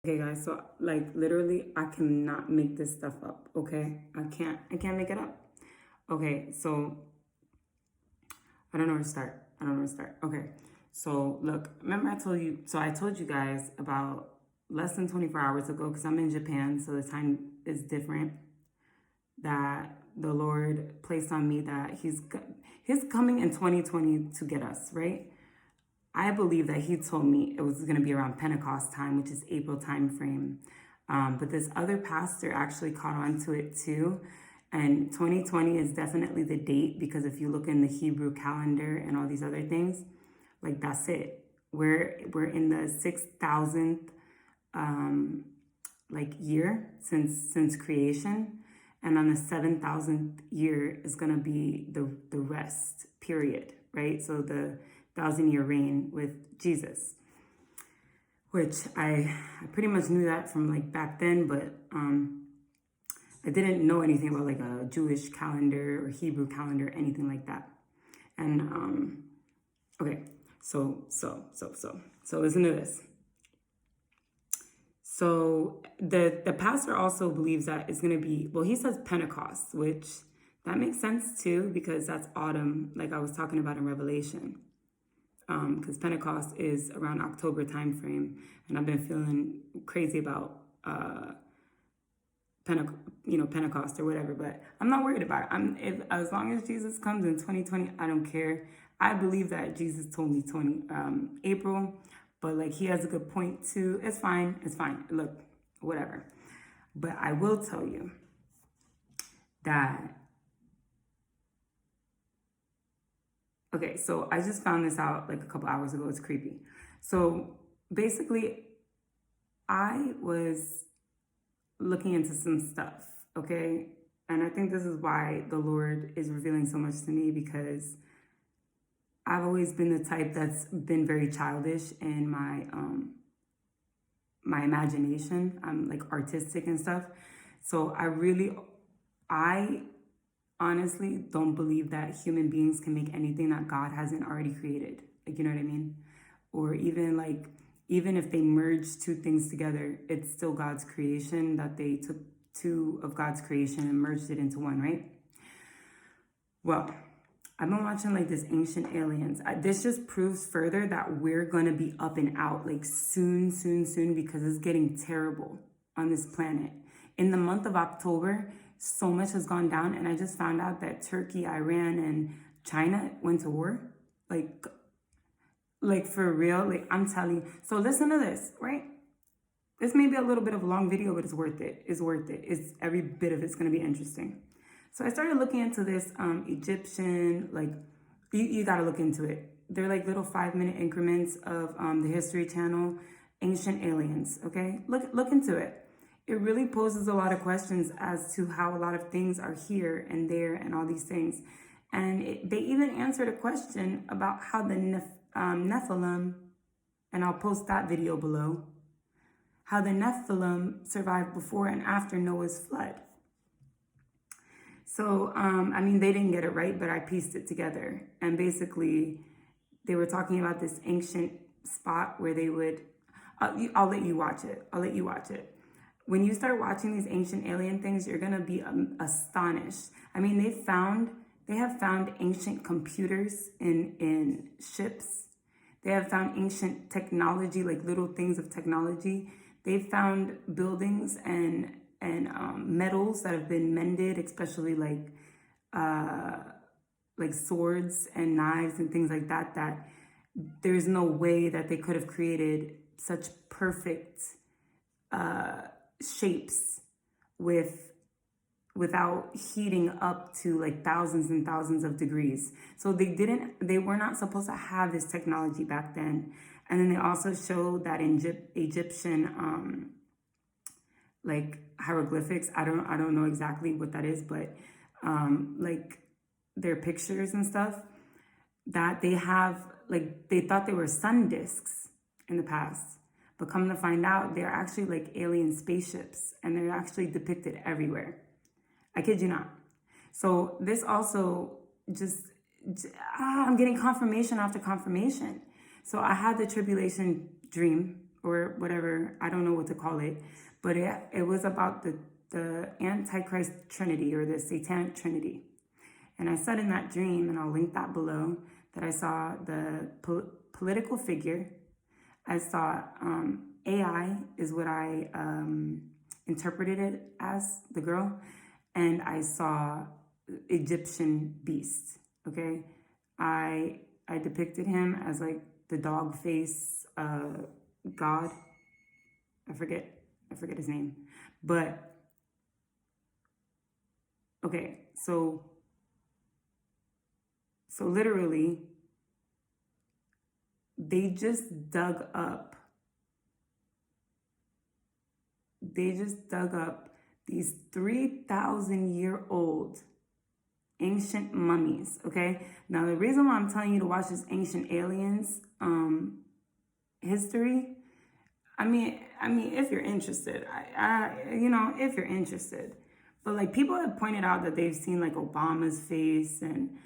Okay, guys, so like literally I cannot make this stuff up, okay? I can't make it up. Okay, so I don't know where to start. Okay. So look, remember I told you guys about less than 24 hours ago, because I'm in Japan, so the time is different, that the Lord placed on me that he's coming in 2020 to get us, right? I believe that he told me it was going to be around Pentecost time, which is April time frame. But this other pastor actually caught on to it too. And 2020 is definitely the date, because if you look in the Hebrew calendar and all these other things, like that's it. We're in the 6,000th like year since creation, and on the 7,000th year is gonna be the rest period, right? So the 1,000-year reign with Jesus, which I pretty much knew that from like back then, but I didn't know anything about like a Jewish calendar or Hebrew calendar, anything like that. And okay, so listen to this. So the pastor also believes that it's gonna be, well, he says Pentecost, which that makes sense too, because that's autumn, like I was talking about in Revelation. Because Pentecost is around October time frame, and I've been feeling crazy about Pentecost or whatever, but I'm not worried about it. As long as Jesus comes in 2020, I don't care. I believe that Jesus told me April, but like he has a good point too. It's fine. Look, whatever. But I will tell you that. Okay, so I just found this out like a couple hours ago. It's creepy. So basically, I was looking into some stuff, okay? And I think this is why the Lord is revealing so much to me, because I've always been the type that's been very childish in my imagination. I'm like artistic and stuff. So I honestly don't believe that human beings can make anything that God hasn't already created. Like, you know what I mean? Or even if they merge two things together, it's still God's creation, that they took two of God's creation and merged it into one, right? Well, I've been watching like this Ancient Aliens. This just proves further that we're gonna be up and out like soon, because it's getting terrible on this planet. In the month of October, so much has gone down, and I just found out that Turkey, Iran, and China went to war. Like for real, like I'm telling you. So listen to this, right? This may be a little bit of a long video, but it's worth it. It's every bit of it's gonna be interesting. So I started looking into this Egyptian, like you gotta look into it. They're like little 5-minute increments of the History Channel, Ancient Aliens. Okay, look into it. It really poses a lot of questions as to how a lot of things are here and there and all these things. And they even answered a question about how the Nephilim, and I'll post that video below, how the Nephilim survived before and after Noah's flood. So, I mean, they didn't get it right, but I pieced it together. And basically, they were talking about this ancient spot where they would, I'll let you watch it. When you start watching these ancient alien things, you're gonna be astonished. I mean, they have found ancient computers in ships. They have found ancient technology, like little things of technology. They've found buildings and metals that have been mended, especially like swords and knives and things like that, that there's no way that they could have created such perfect shapes without heating up to like thousands and thousands of degrees. So they were not supposed to have this technology back then. And then they also showed that in Egyptian like hieroglyphics, I don't know exactly what that is, but like their pictures and stuff, that they have, like, they thought they were sun discs in the past, but come to find out they're actually like alien spaceships, and they're actually depicted everywhere. I kid you not. So this also I'm getting confirmation after confirmation. So I had the Tribulation Dream, or whatever. I don't know what to call it, but it was about the Antichrist Trinity, or the Satanic Trinity. And I said in that dream, and I'll link that below, that I saw the political figure. I saw AI is what I interpreted it as, the girl. And I saw Egyptian beast, okay? I depicted him as like the dog face god. I forget his name. But, okay, so literally, they just dug up these 3,000-year-old ancient mummies, okay? Now, the reason why I'm telling you to watch this Ancient Aliens history, I mean, if you're interested, if you're interested. But, like, people have pointed out that they've seen, like, Obama's face and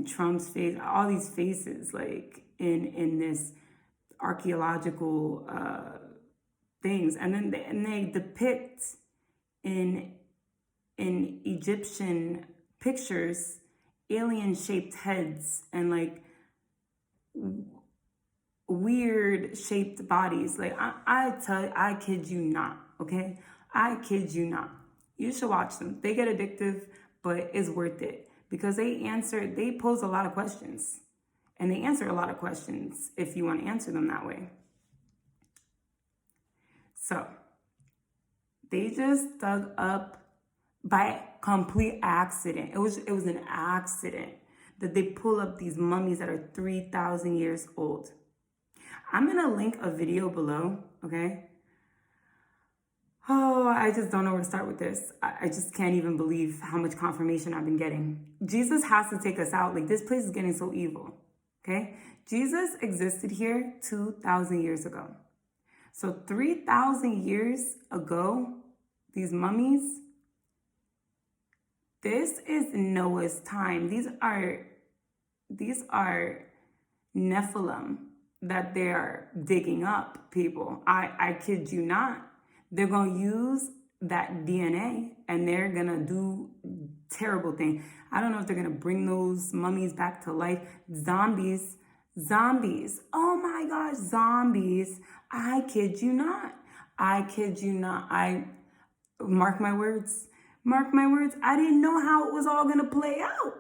Trump's face, all these faces, like, in this archaeological things. And then they depict in Egyptian pictures alien-shaped heads and, like, weird shaped bodies. Like, I kid you not, okay? I kid you not. You should watch them. They get addictive, but it's worth it because they pose a lot of questions, and they answer a lot of questions if you want to answer them that way. So they just dug up by complete accident. It was an accident that they pull up these mummies that are 3,000 years old. I'm going to link a video below, okay? Oh, I just don't know where to start with this. I just can't even believe how much confirmation I've been getting. Jesus has to take us out. Like, this place is getting so evil, okay? Jesus existed here 2,000 years ago. So 3,000 years ago, these mummies, this is Noah's time. These are Nephilim that they're digging up, people. I kid you not. They're going to use that DNA and they're going to do terrible things. I don't know if they're going to bring those mummies back to life. Zombies. Oh my gosh, zombies. I kid you not. Mark my words. I didn't know how it was all going to play out.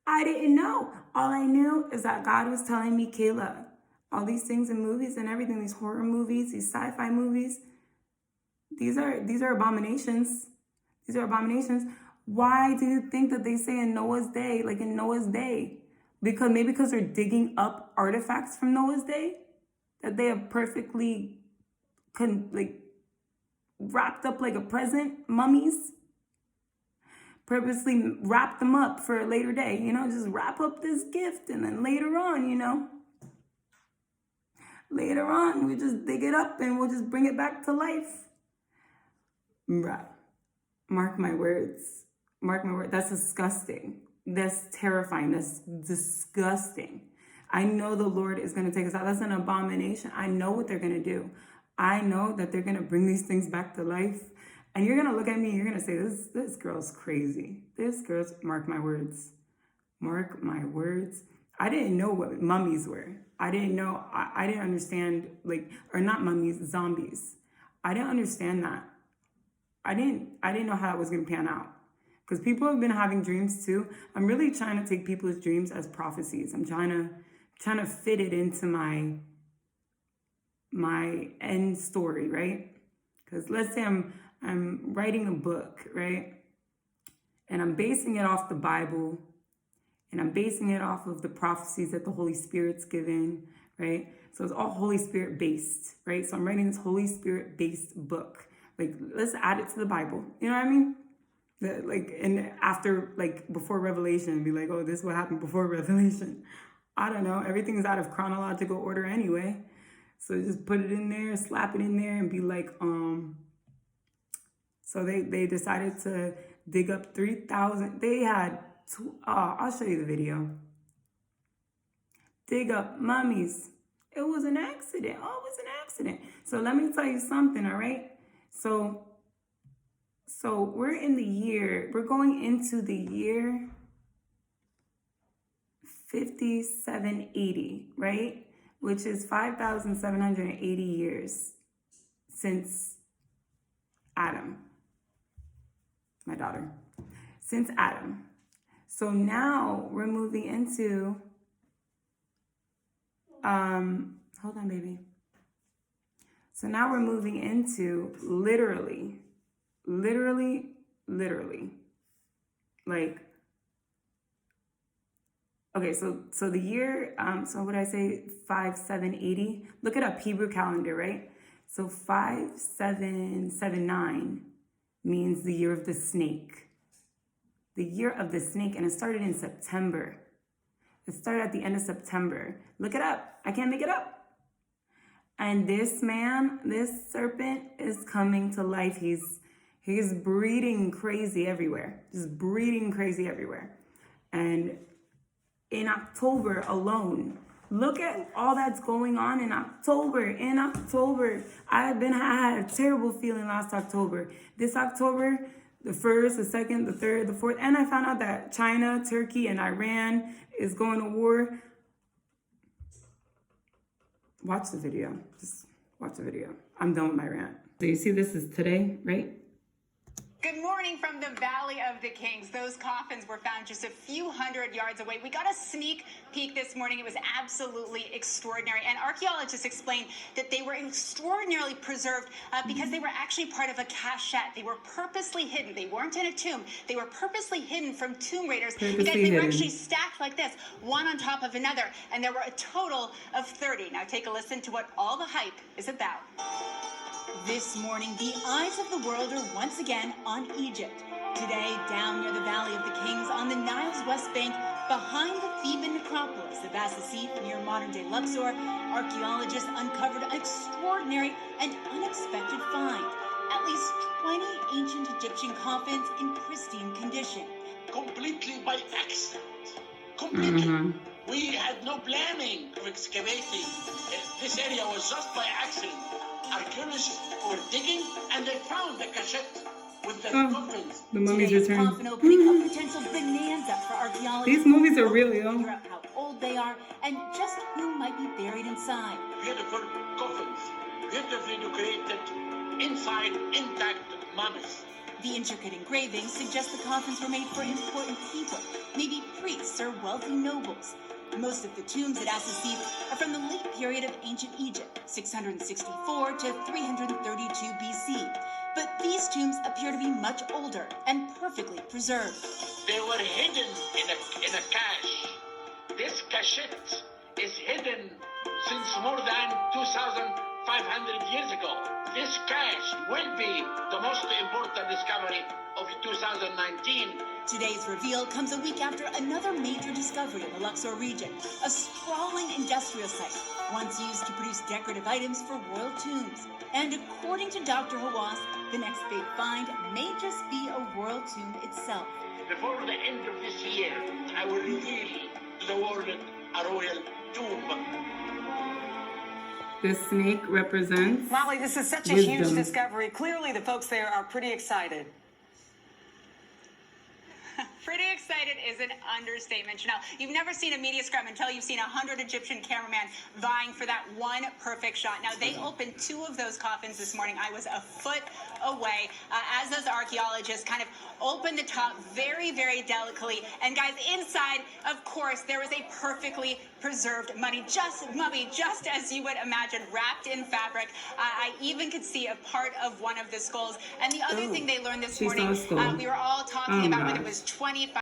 I didn't know. All I knew is that God was telling me, Kayla, all these things in movies and everything, these horror movies, these sci-fi movies, these are abominations. These are abominations. Why do you think that they say in Noah's day, like in Noah's day? Because they're digging up artifacts from Noah's day that they have perfectly wrapped up like a present, mummies. Purposely wrap them up for a later day, just wrap up this gift, and then later on, we just dig it up and we'll just bring it back to life. Bruh, mark my words. That's disgusting. That's terrifying. That's disgusting. I know the Lord is going to take us out. That's an abomination. I know what they're going to do. I know that they're going to bring these things back to life. And you're going to look at me and you're going to say, this girl's crazy. Mark my words. I didn't know what mummies were. I didn't know. I didn't understand, or not mummies, zombies. I didn't understand that. I didn't know how it was going to pan out. Because people have been having dreams too. I'm really trying to take people's dreams as prophecies. I'm trying to fit it into my end story, right? Because let's say I'm writing a book, right? And I'm basing it off the Bible, and I'm basing it off of the prophecies that the Holy Spirit's given, right? So it's all Holy Spirit based, right? So I'm writing this Holy Spirit based book. Let's add it to the Bible. You know what I mean? And after, before Revelation, be like, oh, this is what happened before Revelation. I don't know. Everything's out of chronological order anyway. So just put it in there, slap it in there, and be like, So they decided to dig up 3,000. They had, I'll show you the video. Dig up mummies It was an accident. Oh, it was an accident. So let me tell you something, all right? So we're going into the year 5780, right? Which is 5,780 years since Adam, my daughter, since Adam. So now we're moving into, hold on, baby. So now we're moving into literally, like, okay, so the year, so what did I say, 5780? Look it up, Hebrew calendar, right? So 5779 means the year of the snake. The year of the snake, and it started in September. It started at the end of September. Look it up. I can't make it up. And this man, this serpent is coming to life. He's breeding crazy everywhere. Just breeding crazy everywhere. And in October alone, look at all that's going on in October. I had a terrible feeling last October. This October, the 1st, the 2nd, the 3rd, the 4th, and I found out that China, Turkey, and Iran is going to war. Watch the video. Just watch the video. I'm done with my rant. So you see this is today, right? Good morning from the Valley of the Kings. Those coffins were found just a few hundred yards away. We got a sneak peek this morning. It was absolutely extraordinary. And archaeologists explained that they were extraordinarily preserved because they were actually part of a cachette. They were purposely hidden. They weren't in a tomb. They were purposely hidden from tomb raiders because they were actually stacked like this, one on top of another. And there were a total of 30. Now take a listen to what all the hype is about. This morning, the eyes of the world are once again on Egypt. Today, down near the Valley of the Kings on the Nile's west bank, behind the Theban necropolis of Assisi near modern-day Luxor, archaeologists uncovered an extraordinary and unexpected find. At least 20 ancient Egyptian coffins in pristine condition. Completely by accident. Completely. We had no planning of excavating. This area was just by accident. Archaeologists were digging and they found the cachette with the coffins. The mummies return. Coffin opening a potential bonanza for archaeologists. These movies are real, yo. Figure out how old they are and just who might be buried inside. Beautiful coffins, beautifully decorated, inside intact mummies. The intricate engravings suggest the coffins were made for important people, maybe priests or wealthy nobles. Most of the tombs at Assisi are from the late period of ancient Egypt, 664 to 332 BC. But these tombs appear to be much older and perfectly preserved. They were hidden in a cache. This cachette is hidden since more than 2,500 years ago. This cache will be the most important discovery of 2019. Today's reveal comes a week after another major discovery in the Luxor region, a sprawling industrial site, once used to produce decorative items for royal tombs. And according to Dr. Hawass, the next big find may just be a royal tomb itself. Before the end of this year, I will reveal to the world a royal tomb. The snake represents Molly, this is such a wisdom. huge discovery. Clearly, the folks there are pretty excited. Pretty excited is an understatement, Chanel. You've never seen a media scrum until you've seen 100 Egyptian cameramen vying for that one perfect shot. Now, they opened 2 of those coffins this morning. I was a foot away as those archaeologists kind of opened the top very, very delicately. And guys, inside, of course, there was a perfectly preserved mummy, just as you would imagine, wrapped in fabric. I even could see a part of one of the skulls. And the other thing they learned this morning, we were all talking about when it was 25